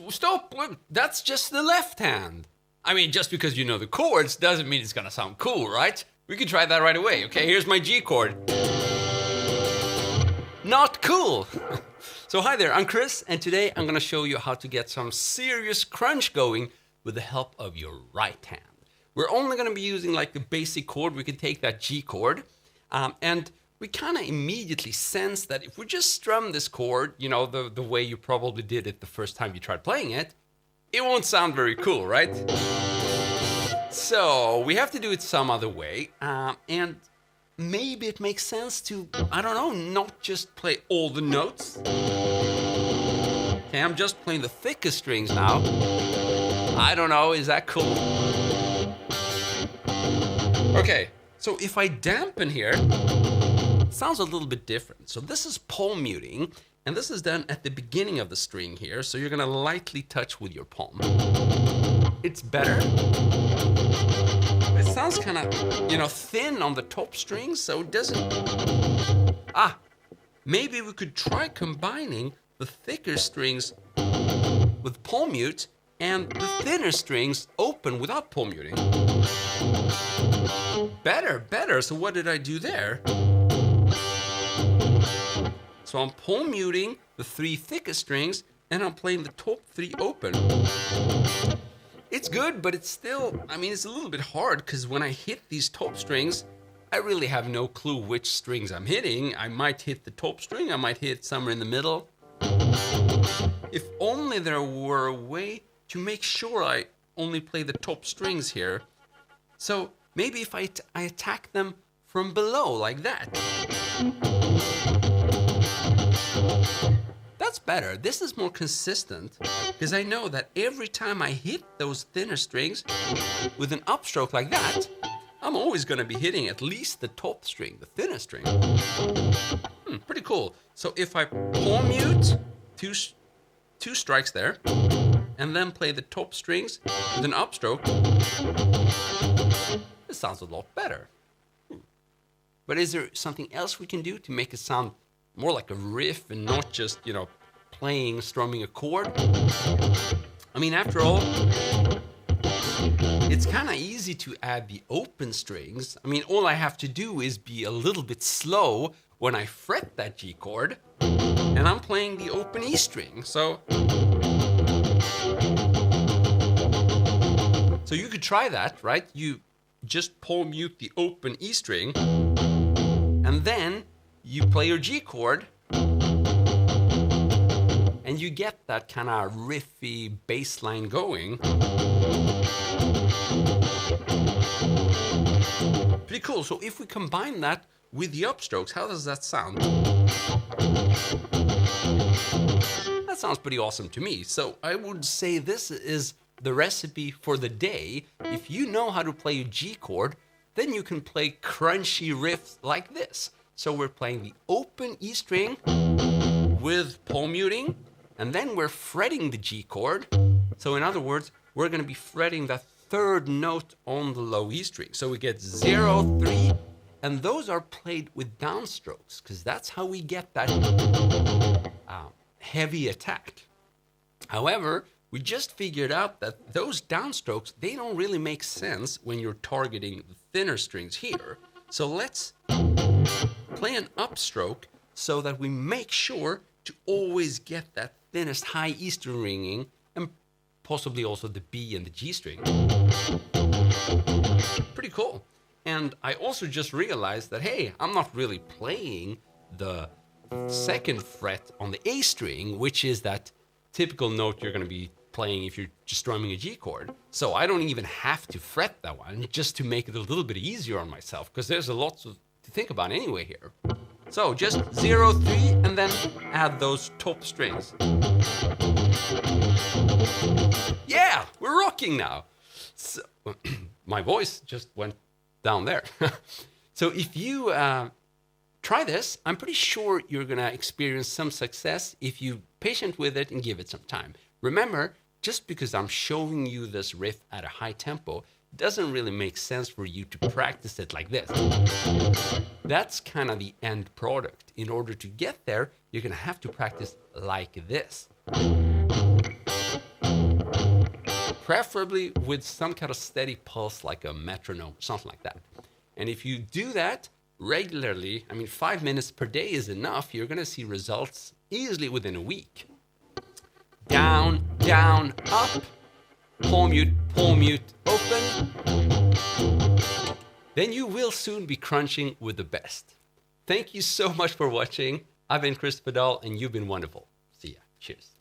Stop! That's just the left hand. I mean, just because you know the chords doesn't mean it's gonna sound cool, right? We can try that right away. Okay, here's my G chord. Not cool. So hi there, I'm Chris, and today I'm gonna show you how to get some serious crunch going with the help of your right hand. We're only gonna be using like the basic chord. We can take that G chord, and we kind of immediately sense that if we just strum this chord, you know, the way you probably did it the first time you tried playing it, it won't sound very cool, right? So we have to do it some other way, and maybe it makes sense to, I don't know, not just play all the notes. Okay, I'm just playing the thickest strings now. I don't know, is that cool? Okay, so if I dampen here, it sounds a little bit different. So this is palm muting, and this is done at the beginning of the string here, so you're gonna lightly touch with your palm. It's better. It sounds kind of, you know, thin on the top strings, so it doesn't... Maybe we could try combining the thicker strings with palm mute and the thinner strings open without palm muting. Better. So what did I do there? So I'm palm muting the three thickest strings and I'm playing the top three open. It's good, but it's still, I mean, it's a little bit hard because when I hit these top strings, I really have no clue which strings I'm hitting. I might hit the top string, I might hit somewhere in the middle. If only there were a way to make sure I only play the top strings here. So maybe if I attack them from below like that. That's better. This is more consistent because I know that every time I hit those thinner strings with an upstroke like that, I'm always going to be hitting at least the top string, the thinner string. Pretty cool. So if I palm mute two strikes there and then play the top strings with an upstroke, it sounds a lot better. But is there something else we can do to make it sound more like a riff and not just, you know, strumming a chord? I mean, after all, it's kind of easy to add the open strings. I mean, all I have to do is be a little bit slow when I fret that G chord, and I'm playing the open E string. So you could try that, right? You just palm mute the open E string, and then you play your G chord, and you get that kind of riffy bass line going. Pretty cool. So if we combine that with the upstrokes, how does that sound? That sounds pretty awesome to me. So I would say this is the recipe for the day. If you know how to play a G chord, then you can play crunchy riffs like this. So we're playing the open E string with palm muting, and then we're fretting the G chord. So in other words, we're going to be fretting the third note on the low E string. So we get 0, 3, and those are played with downstrokes, because that's how we get that heavy attack. However, we just figured out that those downstrokes, they don't really make sense when you're targeting the thinner strings here. So let's play an upstroke so that we make sure to always get that thinnest high E string ringing, and possibly also the B and the G string. Pretty cool. And I also just realized that, hey, I'm not really playing the second fret on the A string, which is that typical note you're going to be playing if you're just strumming a G chord. So I don't even have to fret that one, just to make it a little bit easier on myself, because there's a lot to think about anyway here. So just 0, 3, and then add those top strings. Yeah, we're rocking now. So, my voice just went down there. So if you try this, I'm pretty sure you're gonna experience some success if you're patient with it and give it some time. Remember, just because I'm showing you this riff at a high tempo doesn't really make sense for you to practice it like this. That's kind of the end product. In order to get there, you're going to have to practice like this. Preferably with some kind of steady pulse like a metronome, something like that. And if you do that regularly, 5 minutes per day is enough, you're going to see results easily within a week. Down, down, up, pull mute, open. Then you will soon be crunching with the best. Thank you so much for watching. I've been Chris Pedal, and you've been wonderful. See ya. Cheers.